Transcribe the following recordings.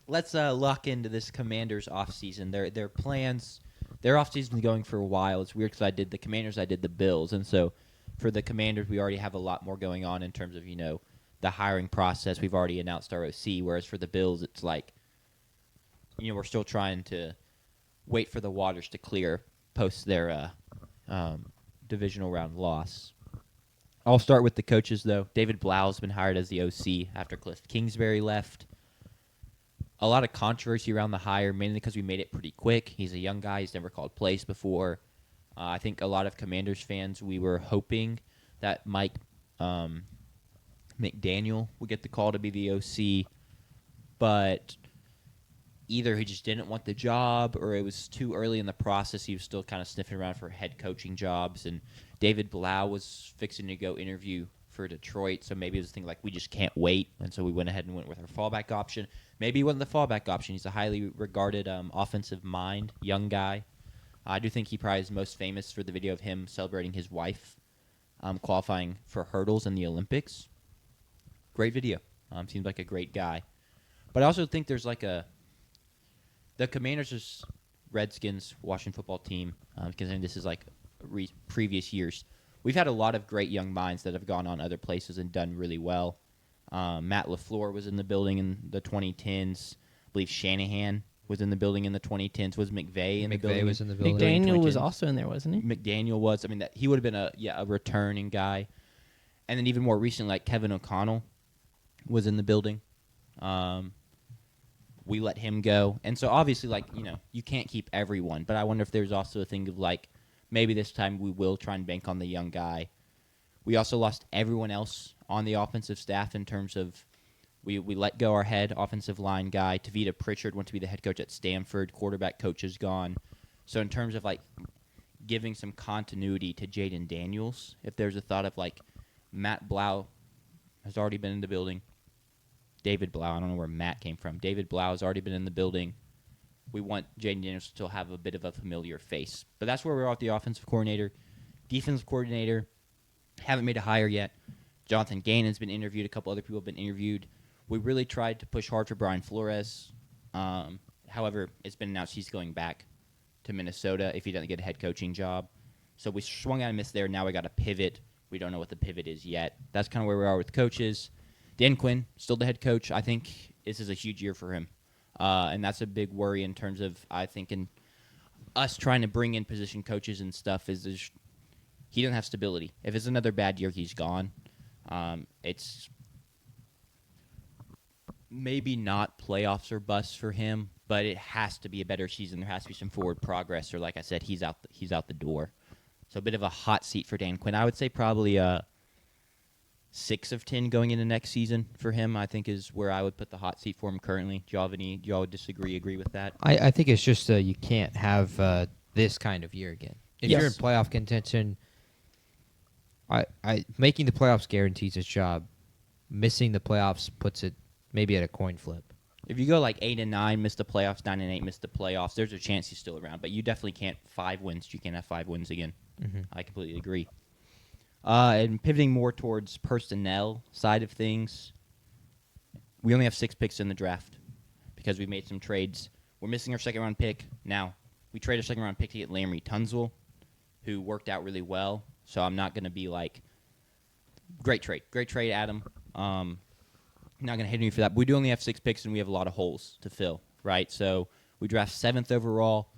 let's lock into this Commanders offseason. Their plans, their offseason is going for a while. It's weird because I did the Commanders, I did the Bills, and so for the Commanders, we already have a lot more going on in terms of the hiring process. We've already announced our OC, whereas for the Bills, it's like we're still trying to wait for the waters to clear post their divisional round loss. I'll start with the coaches, though. David Blau has been hired as the OC after Cliff Kingsbury left. A lot of controversy around the hire, mainly because we made it pretty quick. He's a young guy. He's never called plays before. I think a lot of Commanders fans, we were hoping that Mike McDaniel would get the call to be the OC, but either he just didn't want the job or it was too early in the process. He was still kind of sniffing around for head coaching jobs, and David Blau was fixing to go interview for Detroit, so maybe it was a thing like we just can't wait, and so we went ahead and went with our fallback option. Maybe he wasn't the fallback option. He's a highly regarded offensive mind, young guy. I do think he probably is most famous for the video of him celebrating his wife qualifying for hurdles in the Olympics. Great video. Seems like a great guy. But I also think there's the Commanders is Redskins, Washington football team, considering this is previous years. We've had a lot of great young minds that have gone on other places and done really well. Matt LaFleur was in the building in the 2010s. I believe Shanahan was in the building in the 2010s. Was McVay in the building? McVay was in the building. McDaniel was also in there, wasn't he? McDaniel was. I mean, he would have been a returning guy. And then even more recently, like Kevin O'Connell was in the building. We let him go. And so obviously, you can't keep everyone. But I wonder if there's also a thing of maybe this time we will try and bank on the young guy. We also lost everyone else on the offensive staff in terms of we let go our head offensive line guy. Tavita Pritchard went to be the head coach at Stanford. Quarterback coach is gone. So in terms of giving some continuity to Jaden Daniels, if there's a thought of Matt Blau has already been in the building. David Blau, I don't know where Matt came from. David Blau has already been in the building. We want Jaden Daniels to still have a bit of a familiar face. But that's where we're at with the offensive coordinator. Defensive coordinator, haven't made a hire yet. Jonathan Gannon's been interviewed. A couple other people have been interviewed. We really tried to push hard for Brian Flores. However, it's been announced he's going back to Minnesota if he doesn't get a head coaching job. So we swung out and missed there. Now we got to pivot. We don't know what the pivot is yet. That's kind of where we are with coaches. Dan Quinn, still the head coach. I think this is a huge year for him. And that's a big worry in terms of, I think, in us trying to bring in position coaches and stuff is he doesn't have stability. If it's another bad year, he's gone. It's maybe not playoffs or busts for him, but it has to be a better season. There has to be some forward progress, or like I said, he's out the door. So a bit of a hot seat for Dan Quinn. I would say probably 6 of 10 going into next season for him, I think, is where I would put the hot seat for him currently. Do y'all disagree, agree with that? I think it's just you can't have this kind of year again. If you're in playoff contention, making the playoffs guarantees his job. Missing the playoffs puts it maybe at a coin flip. If you go 8-9, miss the playoffs, 9-8, miss the playoffs, there's a chance he's still around. But you definitely can't 5 wins. You can't have 5 wins again. Mm-hmm. I completely agree. And pivoting more towards personnel side of things, we only have 6 picks in the draft because we made some trades. We're missing our second-round pick. Now, we traded our second-round pick to get Larry Tunzel, who worked out really well. So I'm not going to be great trade, Adam. I'm not going to hit you for that. But we do only have 6 picks, and we have a lot of holes to fill, right? So we draft 7th overall.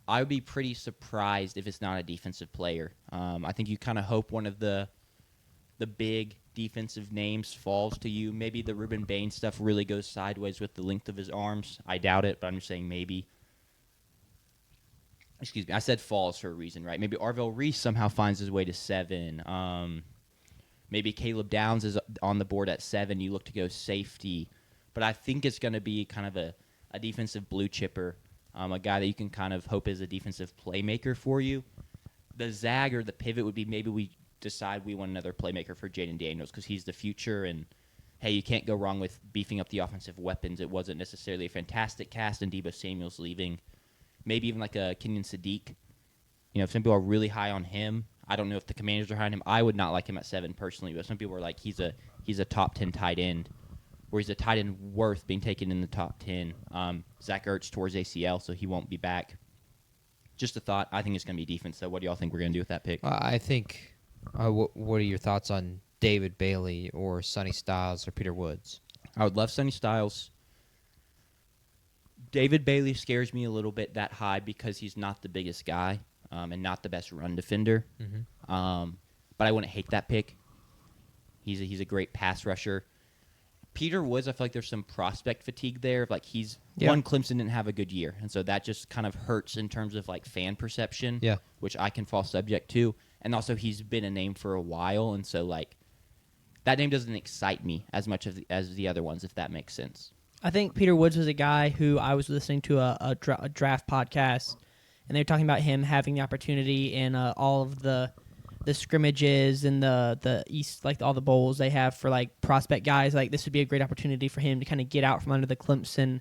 I would be pretty surprised if it's not a defensive player. I think you kind of hope one of the big defensive names falls to you. Maybe the Ruben Bain stuff really goes sideways with the length of his arms. I doubt it, but I'm just saying maybe. Excuse me. I said falls for a reason, right? Maybe Arvell Reese somehow finds his way to 7. Maybe Caleb Downs is on the board at 7. You look to go safety. But I think it's going to be kind of a defensive blue chipper. A guy that you can kind of hope is a defensive playmaker for you. The zag or the pivot would be maybe we decide we want another playmaker for Jaden Daniels because he's the future. And, hey, you can't go wrong with beefing up the offensive weapons. It wasn't necessarily a fantastic cast, and Deebo Samuel's leaving. Maybe even a Kenyon Sadiq. If some people are really high on him, I don't know if the Commanders are high on him. I would not like him at 7 personally, but some people are he's a top 10 tight end. where he's a tight end worth being taken in the top 10. Zach Ertz towards ACL, so he won't be back. Just a thought. I think it's going to be defense. So what do y'all think we're going to do with that pick? I think. What are your thoughts on David Bailey or Sonny Styles or Peter Woods? I would love Sonny Styles. David Bailey scares me a little bit that high because he's not the biggest guy and not the best run defender. Mm-hmm. But I wouldn't hate that pick. He's a great pass rusher. Peter Woods, I feel like there's some prospect fatigue there. Like one, Clemson didn't have a good year, and so that just kind of hurts in terms of like fan perception. Yeah. Which I can fall subject to, and also he's been a name for a while, and so like that name doesn't excite me as much as the other ones, if that makes sense. I think Peter Woods was a guy who I was listening to a draft podcast, and they were talking about him having the opportunity in all of the scrimmages and the East, like all the bowls they have for like prospect guys. Like this would be a great opportunity for him to kind of get out from under the Clemson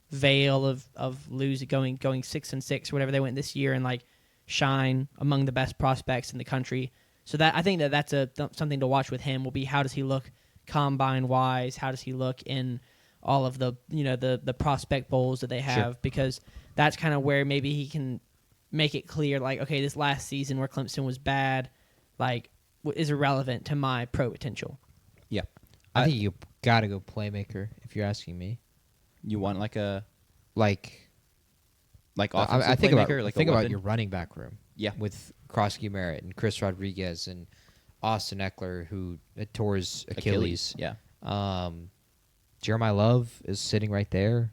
veil of going 6-6 or whatever they went this year and like shine among the best prospects in the country. So that I think that's something to watch with him will be how does he look combine wise? How does he look in all of the the prospect bowls that they have? Sure. Because that's kind of where maybe he can make it clear like, okay, this last season where Clemson was bad, like is irrelevant to my pro potential. Yeah. I think you got to go playmaker if you're asking me. You want like a Like offensive I think playmaker, about like think a about weapon? Your running back room. Yeah. With Krosky Merritt and Chris Rodriguez and Austin Eckler, who tore his Achilles. Yeah. Jeremiah Love is sitting right there.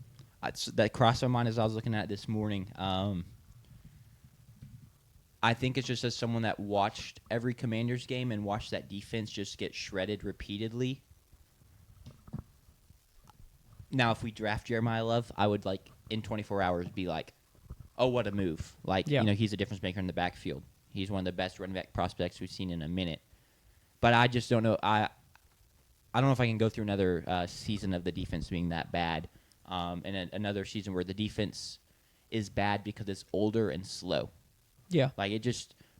That crossed my mind as I was looking at it this morning. I think it's just as someone that watched every Commanders game and watched that defense just get shredded repeatedly. Now, if we draft Jeremiah Love, I would in 24 hours be like, oh, what a move. He's a difference maker in the backfield. He's one of the best running back prospects we've seen in a minute. But I just don't know. I don't know if I can go through another season of the defense being that bad, and another season where the defense is bad because it's older and slow. Yeah.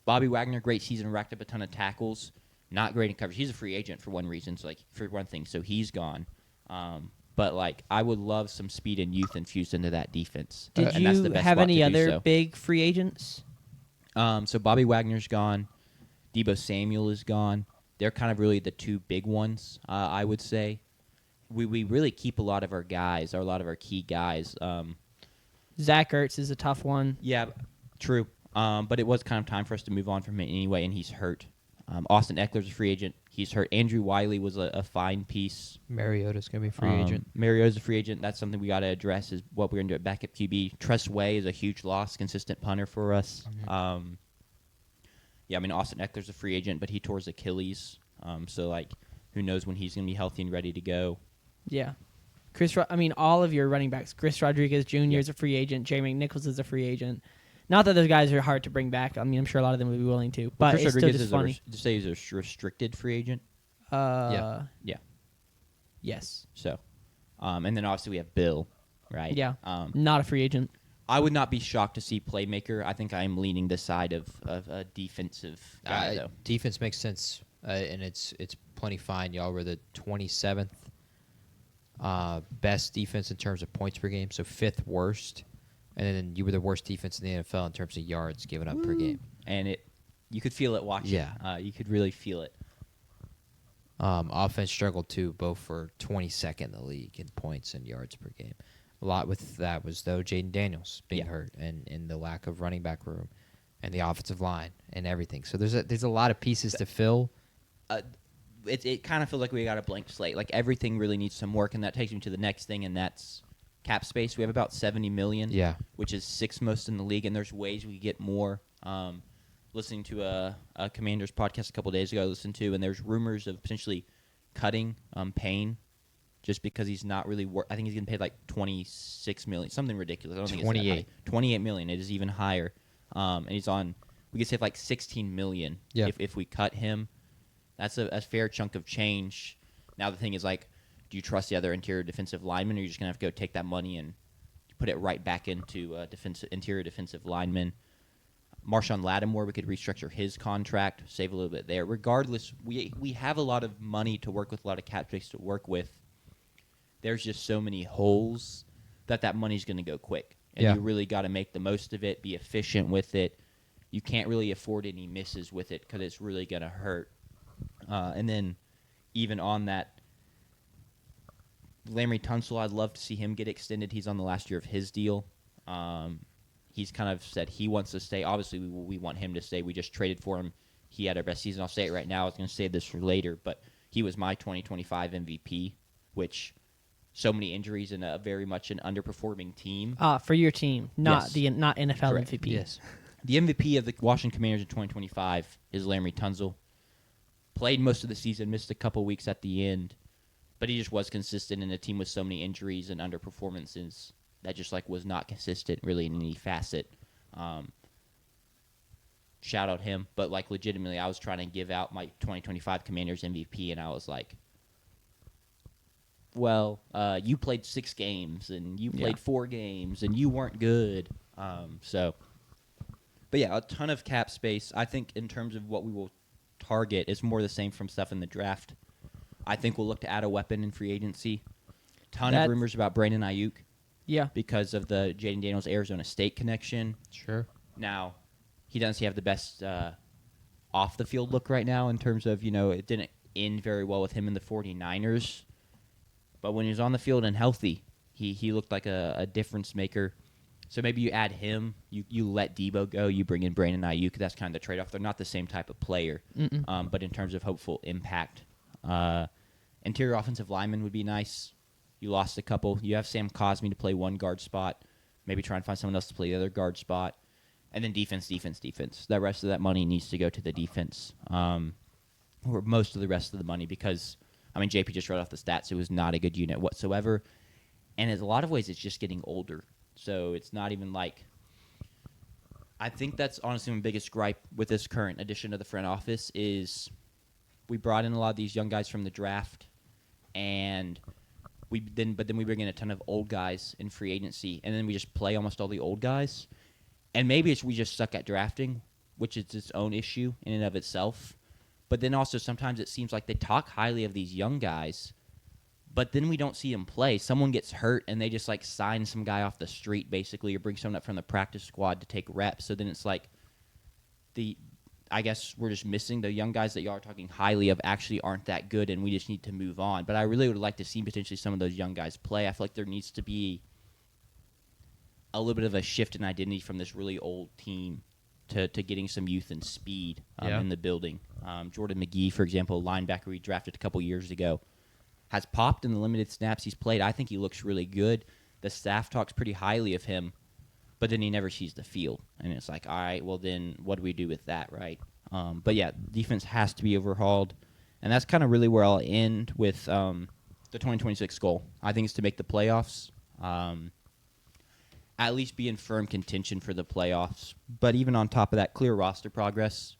Bobby Wagner, great season, racked up a ton of tackles, not great in coverage. He's a free agent for one reason, for one thing, so he's gone. But I would love some speed and youth infused into that defense. Did and that's the you best have spot any to do other so. big free agents? So Bobby Wagner's gone. Debo Samuel is gone. They're kind of really the two big ones, I would say. We really keep a lot of our guys, a lot of our key guys. Zach Ertz is a tough one. Yeah, true. But it was kind of time for us to move on from it anyway, and he's hurt. Austin Eckler's a free agent. He's hurt. Andrew Wiley was a fine piece. Mariota's going to be free agent. Mariota's a free agent. That's something we got to address is what we're going to do at backup QB. Tress Way is a huge loss, consistent punter for us. Mm-hmm. Austin Eckler's a free agent, but he tore his Achilles. Who knows when he's going to be healthy and ready to go. Yeah. All of your running backs. Chris Rodriguez Jr. is a free agent. Jeremy Nichols is a free agent. Not that those guys are hard to bring back. I'm sure a lot of them would be willing to. But Chris it's still Rodriguez just funny. did you say he's a restricted free agent? Yeah. Yes. So, and then obviously we have Bill, right? Yeah. Not a free agent. I would not be shocked to see playmaker. I think I am leaning the side of a defensive guy, though. Defense makes sense, and it's plenty fine. Y'all were the 27th best defense in terms of points per game, so 5th worst. And then you were the worst defense in the NFL in terms of yards given up per game. And you could feel it watching. Yeah. You could really feel it. Offense struggled too, both for 22nd in the league in points and yards per game. A lot with that was, though, Jaden Daniels being hurt and the lack of running back room and the offensive line and everything. So there's a lot of pieces to fill. It kind of feels like we got a blank slate. Like everything really needs some work, and that takes me to the next thing, and that's cap space. We have about $70 million, which is 6th most in the league, and there's ways we could get more. Listening to a Commanders podcast a couple days ago, I listened to, and there's rumors of potentially cutting Payne just because he's not really I think he's getting paid like $26 million, something ridiculous. I don't think it's that high. $28 million. It is even higher, and he's on. We could save like $16 million if we cut him. That's a fair chunk of change. Now the thing is, do you trust the other interior defensive lineman, or are you just going to have to go take that money and put it right back into interior defensive lineman? Marshawn Lattimore, we could restructure his contract, save a little bit there. Regardless, we have a lot of money to work with, a lot of cap space to work with. there's just so many holes that money's going to go quick. And Yeah. you really got to make the most of it, be efficient with it. You can't really afford any misses with it because it's really going to hurt. And then even on that, Larry Tunsil, I'd love to see him get extended. He's on the last year of his deal. He's kind of said he wants to stay. Obviously, we want him to stay. We just traded for him. He had our best season. I'll say it right now. I was going to save this for later, but he was my 2025 MVP, which so many injuries and a very much an underperforming team. For your team, not Yes. not NFL Correct. MVP. Yes. The MVP of the Washington Commanders in 2025 is Larry Tunsil. Played most of the season, missed a couple weeks at the end, but he just was consistent in a team with so many injuries and underperformances that just like was not consistent really in any facet. Shout out him, but like legitimately, I was trying to give out my 2025 Commanders MVP, and I was like, well, you played 6 games, and you played 4 games, and you weren't good. But yeah, a ton of cap space. I think in terms of what we will target, it's more the same from stuff in the draft. I think we'll look to add a weapon in free agency. Ton of rumors about Brandon Ayuk. Yeah. Because of the Jaden Daniels Arizona State connection. Sure. Now, he doesn't have the best off the field look right now in terms of, it didn't end very well with him in the 49ers. But when he was on the field and healthy, he looked like a difference maker. So maybe you add him, you let Debo go, you bring in Brandon Ayuk. That's kind of the trade-off. They're not the same type of player. But in terms of hopeful impact, interior offensive lineman would be nice. You lost a couple. You have Sam Cosmi to play one guard spot. Maybe try and find someone else to play the other guard spot. And then defense. That rest of that money needs to go to the defense. Or most of the rest of the money because, JP just wrote off the stats. It was not a good unit whatsoever. And in a lot of ways, it's just getting older. So it's not even like... I think that's honestly my biggest gripe with this current addition to the front office is we brought in a lot of these young guys from the draft, and we bring in a ton of old guys in free agency, and then we just play almost all the old guys. And maybe we just suck at drafting, which is its own issue in and of itself. But then also sometimes it seems like they talk highly of these young guys, but then we don't see them play. Someone gets hurt, and they just sign some guy off the street basically, or bring someone up from the practice squad to take reps. So then it's like I guess we're just missing the young guys that y'all are talking highly of actually aren't that good, and we just need to move on. But I really would like to see potentially some of those young guys play. I feel like there needs to be a little bit of a shift in identity from this really old team to getting some youth and speed in the building. Jordan McGee, for example, linebacker we drafted a couple years ago, has popped in the limited snaps he's played. I think he looks really good. The staff talks pretty highly of him, but then he never sees the field. And it's like, all right, well then what do we do with that, right? But yeah, defense has to be overhauled. And that's kind of really where I'll end with the 2026 goal. I think it's to make the playoffs. At least be in firm contention for the playoffs. But even on top of that, clear roster progress,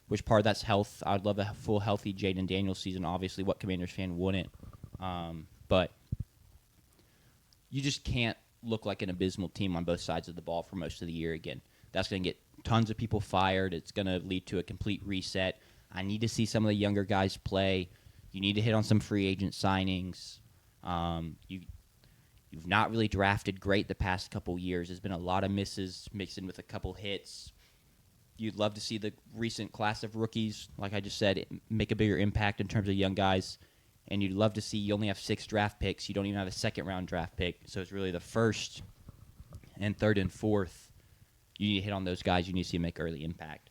which part of that's health. I'd love a full, healthy Jaden Daniels season. Obviously, what Commanders fan wouldn't? But you just can't look like an abysmal team on both sides of the ball for most of the year again. That's going to get tons of people fired. It's going to lead to a complete reset. I need to see some of the younger guys play. You need to hit on some free agent signings. You've not really drafted great the past couple years. There's been a lot of misses mixed in with a couple hits. You'd love to see the recent class of rookies, like I just said, make a bigger impact in terms of young guys. And you'd love to see you only have 6 draft picks. You don't even have a second-round draft pick. So it's really the first and third and fourth. You need to hit on those guys. You need to see them make early impact.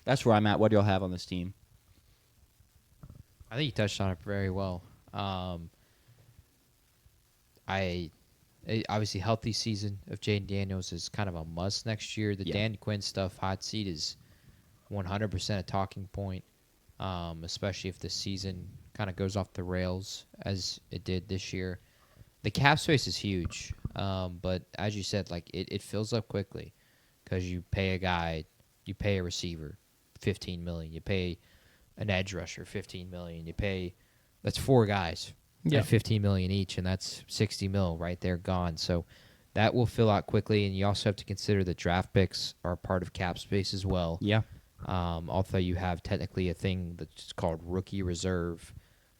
That's where I'm at. What do y'all have on this team? I think you touched on it very well. Obviously, healthy season of Jaden Daniels is kind of a must next year. The Dan Quinn stuff, hot seat, is 100% a talking point, especially if the season kind of goes off the rails as it did this year. The cap space is huge, but as you said, it fills up quickly because you pay a guy, you pay a receiver $15 million, you pay an edge rusher $15 million, that's 4 guys. At $15 million each, and that's $60 million right there gone. So that will fill out quickly, and you also have to consider that draft picks are part of cap space as well. Yeah. Although you have technically a thing that's called rookie reserve,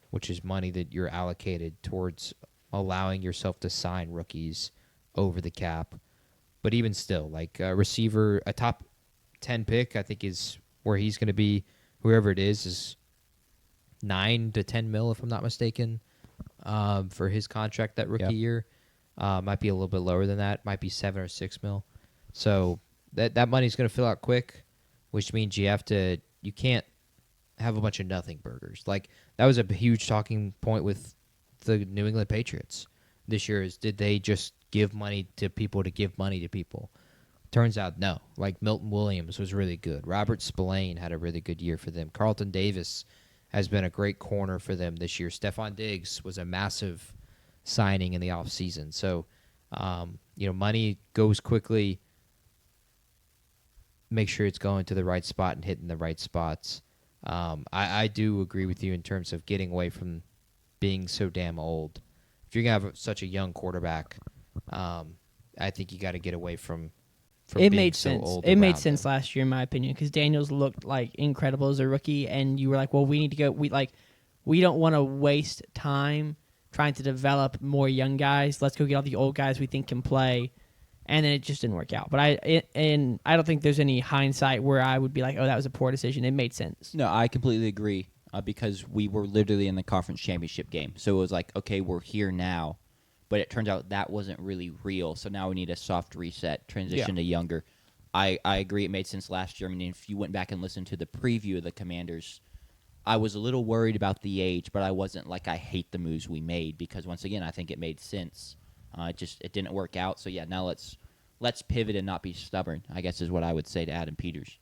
which is money that you're allocated towards allowing yourself to sign rookies over the cap. But even still, like a receiver, a top 10 pick, I think is where he's going to be. Whoever it is 9 to 10 mil, if I'm not mistaken, for his contract that rookie year. Might be a little bit lower than that. Might be 7 or 6 mil. So that money's going to fill out quick, which means you can't have a bunch of nothing burgers. Like, that was a huge talking point with the New England Patriots this year, is did they just give money to people to give money to people? Turns out no. Like, Milton Williams was really good. Robert Spillane had a really good year for them. Carlton Davis has been a great corner for them this year. Stephon Diggs was a massive signing in the offseason. So, money goes quickly. Make sure it's going to the right spot and hitting the right spots. I do agree with you in terms of getting away from being so damn old. If you're going to have such a young quarterback, I think you got to get away from it being made so sense. old It made around sense them. last year, in my opinion, because Daniels looked like incredible as a rookie, and you were like, well, we need to go. We don't want to waste time trying to develop more young guys. Let's go get all the old guys we think can play, and then it just didn't work out. But I don't think there's any hindsight where I would be like, oh, that was a poor decision. It made sense. No, I completely agree because we were literally in the conference championship game. So it was like, okay, we're here now. But it turns out that wasn't really real. So now we need a soft reset, transition to younger. I agree it made sense last year. I mean, if you went back and listened to the preview of the Commanders, I was a little worried about the age, but I wasn't like I hate the moves we made because, once again, I think it made sense. It didn't work out. So, yeah, now let's pivot and not be stubborn, I guess is what I would say to Adam Peters.